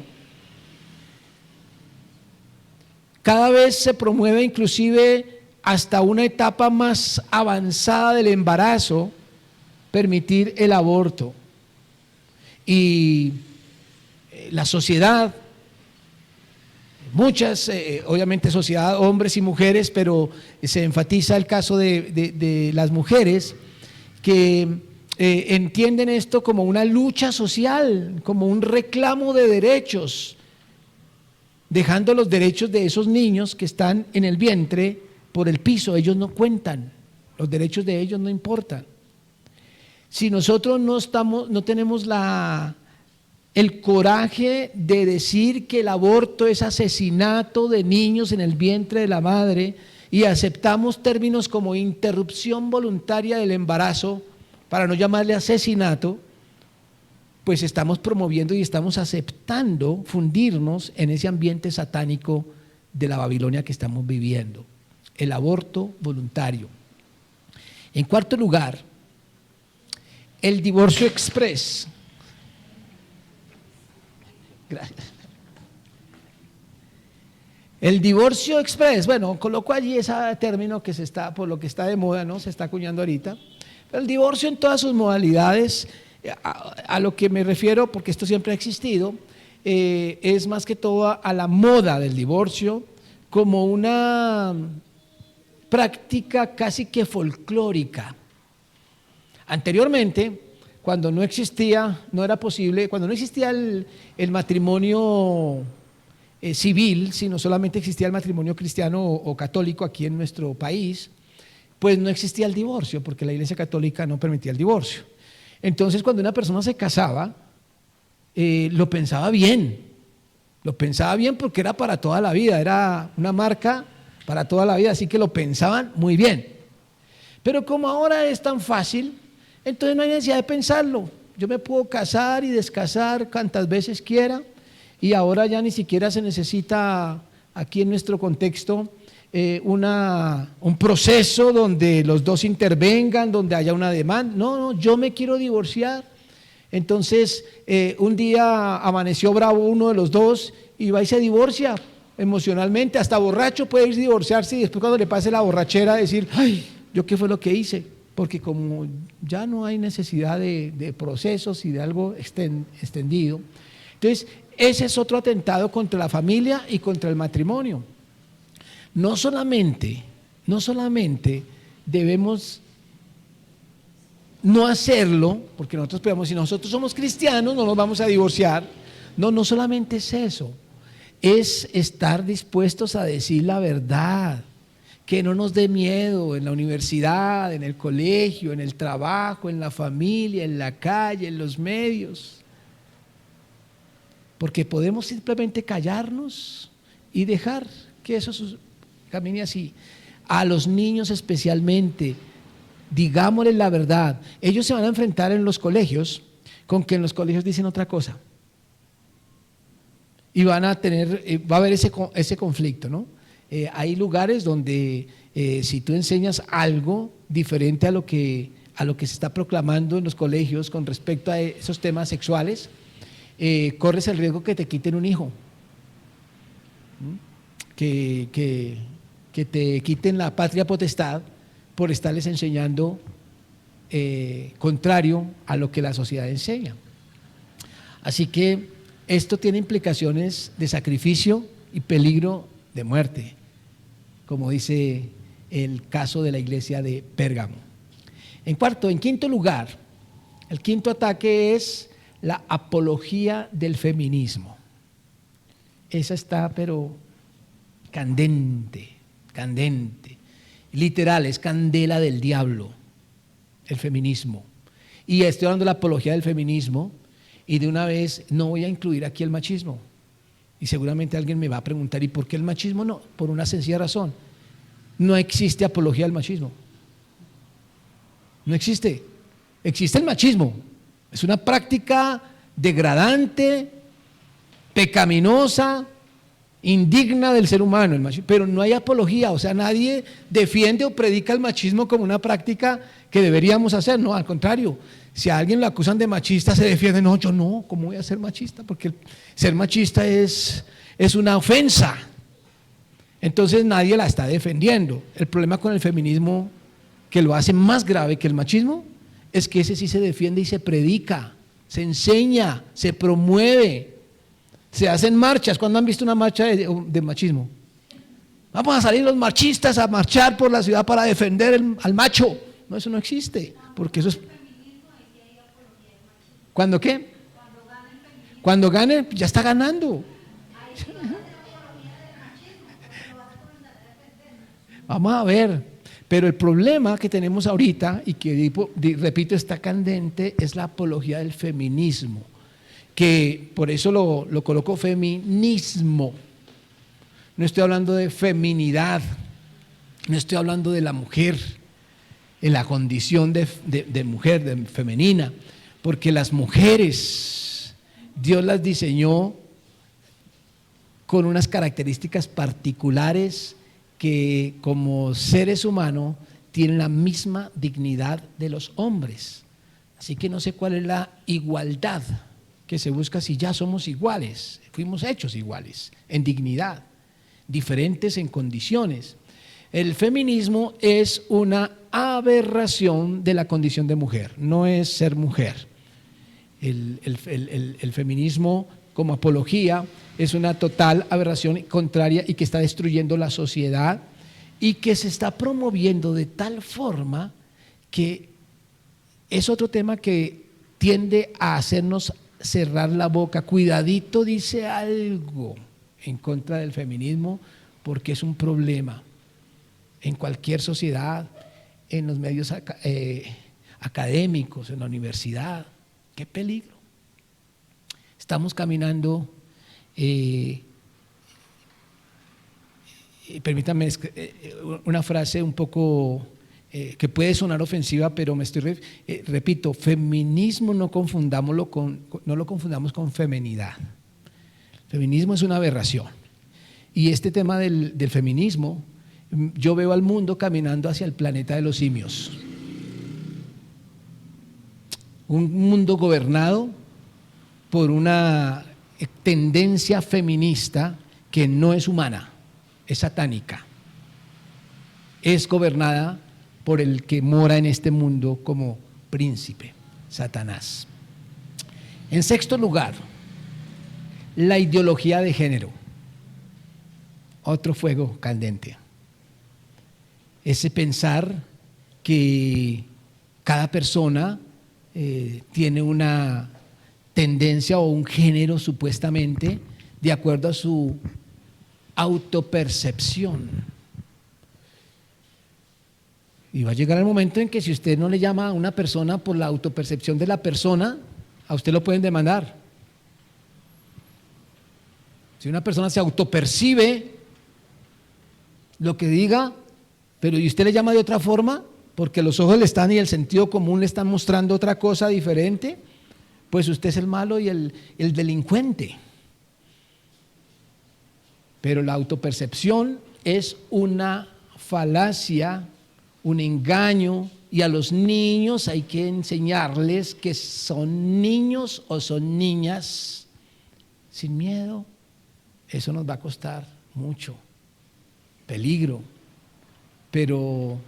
Cada vez se promueve inclusive hasta una etapa más avanzada del embarazo, permitir el aborto. Y la sociedad, muchas, obviamente sociedad, hombres y mujeres, pero se enfatiza el caso de las mujeres, que entienden esto como una lucha social, como un reclamo de derechos, dejando los derechos de esos niños que están en el vientre por el piso. Ellos no cuentan, los derechos de ellos no importan. Si nosotros no tenemos el coraje de decir que el aborto es asesinato de niños en el vientre de la madre y aceptamos términos como interrupción voluntaria del embarazo, para no llamarle asesinato, pues estamos promoviendo y estamos aceptando fundirnos en ese ambiente satánico de la Babilonia que estamos viviendo, el aborto voluntario. En cuarto lugar, el divorcio express. Gracias. El divorcio express, bueno, coloco allí ese término que por lo que está de moda, ¿no? Se está acuñando ahorita. Pero el divorcio en todas sus modalidades, a lo que me refiero, porque esto siempre ha existido, es más que todo a la moda del divorcio, como una práctica casi que folclórica. Anteriormente, cuando no existía, no era posible, cuando no existía el matrimonio civil, sino solamente existía el matrimonio cristiano o católico aquí en nuestro país, pues no existía el divorcio, porque la Iglesia Católica no permitía el divorcio. Entonces, cuando una persona se casaba, lo pensaba bien porque era para toda la vida, era una marca para toda la vida, así que lo pensaban muy bien. Pero como ahora es tan fácil, entonces no hay necesidad de pensarlo. Yo me puedo casar y descasar cuantas veces quiera, y ahora ya ni siquiera se necesita, aquí en nuestro contexto, un proceso donde los dos intervengan, donde haya una demanda. No, yo me quiero divorciar. Entonces, un día amaneció bravo uno de los dos y va y se divorcia emocionalmente, hasta borracho puede ir a divorciarse, y después cuando le pase la borrachera decir, ay, ¿yo qué fue lo que hice? Porque como ya no hay necesidad de procesos y de algo extendido. Entonces, ese es otro atentado contra la familia y contra el matrimonio. No solamente debemos no hacerlo, porque nosotros podemos, si nosotros somos cristianos, no nos vamos a divorciar. No solamente es eso, es estar dispuestos a decir la verdad, que no nos dé miedo en la universidad, en el colegio, en el trabajo, en la familia, en la calle, en los medios. Porque podemos simplemente callarnos y dejar que eso camine así. A los niños especialmente, digámosles la verdad. Ellos se van a enfrentar en los colegios con que en los colegios dicen otra cosa. Y va a haber ese conflicto, ¿no? Hay lugares donde si tú enseñas algo diferente a lo que se está proclamando en los colegios con respecto a esos temas sexuales, corres el riesgo que te quiten un hijo, que te quiten la patria potestad por estarles enseñando contrario a lo que la sociedad enseña. Así que esto tiene implicaciones de sacrificio y peligro de muerte, como dice el caso de la iglesia de Pérgamo. En quinto lugar, el quinto ataque es la apología del feminismo. Esa está pero candente, literal, es candela del diablo, el feminismo. Y estoy hablando de la apología del feminismo, y de una vez no voy a incluir aquí el machismo. Y seguramente alguien me va a preguntar, ¿y por qué el machismo no? Por una sencilla razón: no existe apología del machismo. No existe. Existe el machismo. Es una práctica degradante, pecaminosa, indigna del ser humano, el machismo, pero no hay apología. O sea, nadie defiende o predica el machismo como una práctica que deberíamos hacer. No, al contrario, si a alguien lo acusan de machista, se defiende. No, yo no, ¿cómo voy a ser machista? Porque ser machista es una ofensa. Entonces nadie la está defendiendo. El problema con el feminismo, que lo hace más grave que el machismo, es que ese sí se defiende y se predica, se enseña, se promueve, se hacen marchas. ¿Cuándo han visto una marcha de machismo? Vamos a salir los machistas a marchar por la ciudad para defender al macho. No, eso no existe, porque eso es... ¿Cuándo qué? Cuando gane, ya está ganando. Vamos a ver, pero el problema que tenemos ahorita, y que repito está candente, es la apología del feminismo, que por eso lo coloco feminismo. No estoy hablando de feminidad, no estoy hablando de la mujer, en la condición de mujer, de femenina, porque las mujeres, Dios las diseñó con unas características particulares que como seres humanos tienen la misma dignidad de los hombres. Así que no sé cuál es la igualdad que se busca si ya somos iguales, fuimos hechos iguales en dignidad, diferentes en condiciones. El feminismo es una aberración de la condición de mujer, no es ser mujer. El feminismo como apología es una total aberración contraria y que está destruyendo la sociedad y que se está promoviendo de tal forma que es otro tema que tiende a hacernos cerrar la boca. Cuidadito, dice algo en contra del feminismo, porque es un problema en cualquier sociedad, en los medios académicos, en la universidad. ¡Qué peligro! Estamos caminando, permítanme una frase un poco que puede sonar ofensiva, pero repito, feminismo no lo confundamos con feminidad. Feminismo es una aberración. Y este tema del feminismo, yo veo al mundo caminando hacia el planeta de los simios. Un mundo gobernado por una tendencia feminista que no es humana, es satánica. Es gobernada por el que mora en este mundo como príncipe, Satanás. En sexto lugar, la ideología de género. Otro fuego candente. Ese pensar que cada persona tiene una tendencia o un género supuestamente de acuerdo a su autopercepción. Y va a llegar el momento en que si usted no le llama a una persona por la autopercepción de la persona, a usted lo pueden demandar. Si una persona se autopercibe lo que diga, pero y usted le llama de otra forma, porque los ojos le están y el sentido común le están mostrando otra cosa diferente, pues usted es el malo y el delincuente. Pero la autopercepción es una falacia, un engaño, y a los niños hay que enseñarles que son niños o son niñas sin miedo. Eso nos va a costar mucho, peligro, pero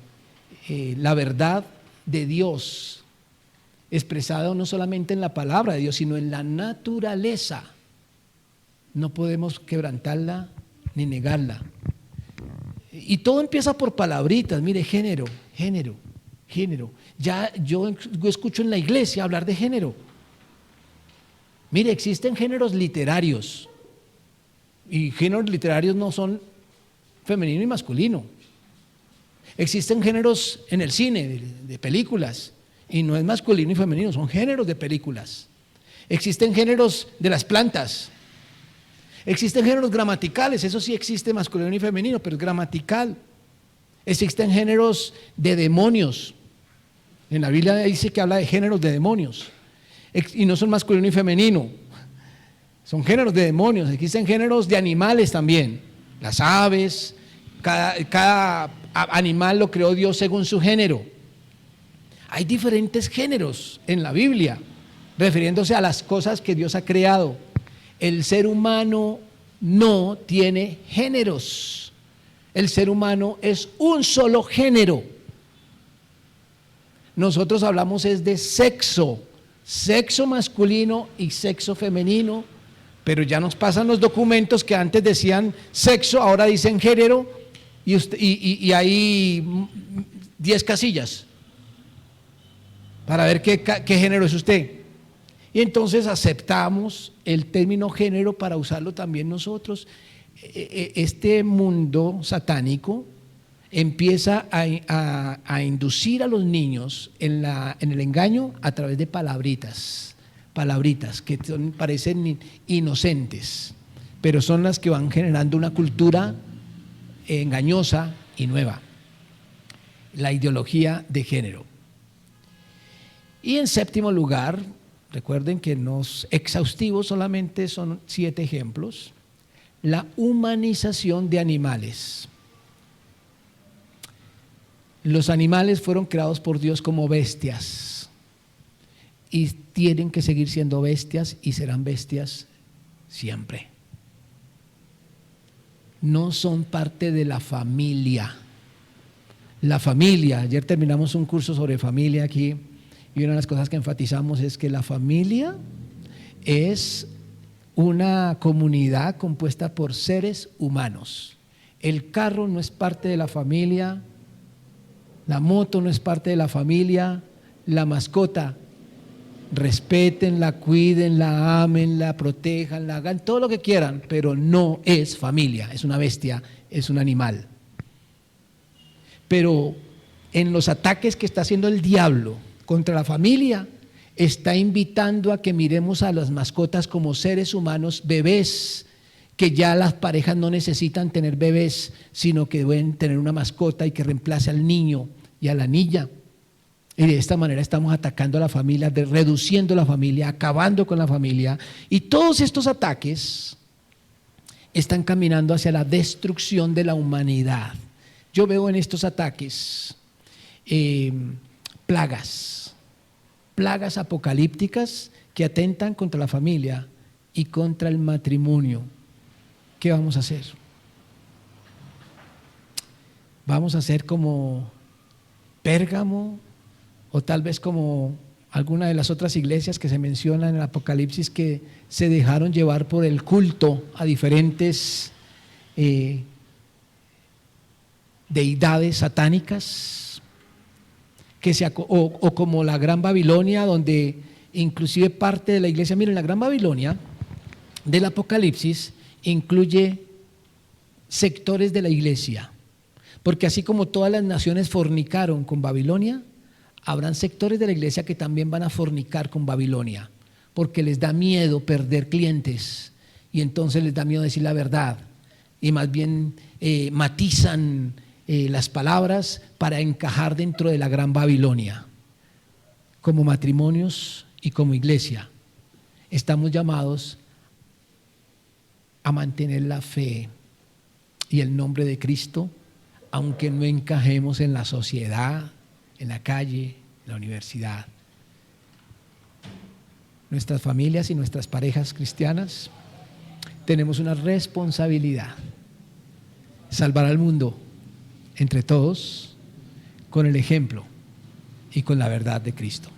la verdad de Dios, expresada no solamente en la palabra de Dios, sino en la naturaleza, no podemos quebrantarla ni negarla. Y todo empieza por palabritas. Mire, género. Ya yo escucho en la iglesia hablar de género. Mire, existen géneros literarios, y géneros literarios no son femenino y masculino. Existen géneros en el cine, de películas, y no es masculino y femenino, son géneros de películas. Existen géneros de las plantas. Existen géneros gramaticales, eso sí existe masculino y femenino, pero es gramatical. Existen géneros de demonios. En la Biblia dice que habla de géneros de demonios, y no son masculino y femenino, son géneros de demonios. Existen géneros de animales también, las aves, cada animal lo creó Dios según su género. Hay diferentes géneros en la Biblia, refiriéndose a las cosas que Dios ha creado. El ser humano no tiene géneros. El ser humano es un solo género. Nosotros hablamos es de sexo masculino y sexo femenino, pero ya nos pasan los documentos que antes decían sexo, ahora dicen género, y hay 10 casillas para ver qué género es usted. Y entonces aceptamos el término género para usarlo también nosotros. Este mundo satánico empieza a inducir a los niños en el engaño a través de palabritas que parecen inocentes, pero son las que van generando una cultura engañosa y nueva, la ideología de género. Y en séptimo lugar, recuerden que no es exhaustivo, solamente son 7 ejemplos, la humanización de animales. Los animales fueron creados por Dios como bestias y tienen que seguir siendo bestias y serán bestias siempre. No son parte de la familia. La familia, ayer terminamos un curso sobre familia aquí y una de las cosas que enfatizamos es que la familia es una comunidad compuesta por seres humanos. El carro no es parte de la familia, la moto no es parte de la familia, la mascota, respétenla, cuídenla, ámenla, protéjanla, hagan todo lo que quieran, pero no es familia, es una bestia, es un animal. Pero en los ataques que está haciendo el diablo contra la familia, está invitando a que miremos a las mascotas como seres humanos, bebés, que ya las parejas no necesitan tener bebés, sino que deben tener una mascota y que reemplace al niño y a la niña. Y de esta manera estamos atacando a la familia, reduciendo la familia, acabando con la familia. Y todos estos ataques están caminando hacia la destrucción de la humanidad. Yo veo en estos ataques plagas apocalípticas que atentan contra la familia y contra el matrimonio. ¿Qué vamos a hacer? ¿Vamos a hacer como Pérgamo o tal vez como alguna de las otras iglesias que se mencionan en el Apocalipsis, que se dejaron llevar por el culto a diferentes deidades satánicas, o como la Gran Babilonia, donde inclusive parte de la iglesia, miren, la Gran Babilonia del Apocalipsis incluye sectores de la iglesia, porque así como todas las naciones fornicaron con Babilonia, habrán sectores de la iglesia que también van a fornicar con Babilonia, porque les da miedo perder clientes y entonces les da miedo decir la verdad y más bien matizan las palabras para encajar dentro de la Gran Babilonia. Como matrimonios y como iglesia estamos llamados a mantener la fe y el nombre de Cristo, aunque no encajemos en la sociedad, en la calle, en la universidad. Nuestras familias y nuestras parejas cristianas tenemos una responsabilidad: salvar al mundo entre todos con el ejemplo y con la verdad de Cristo.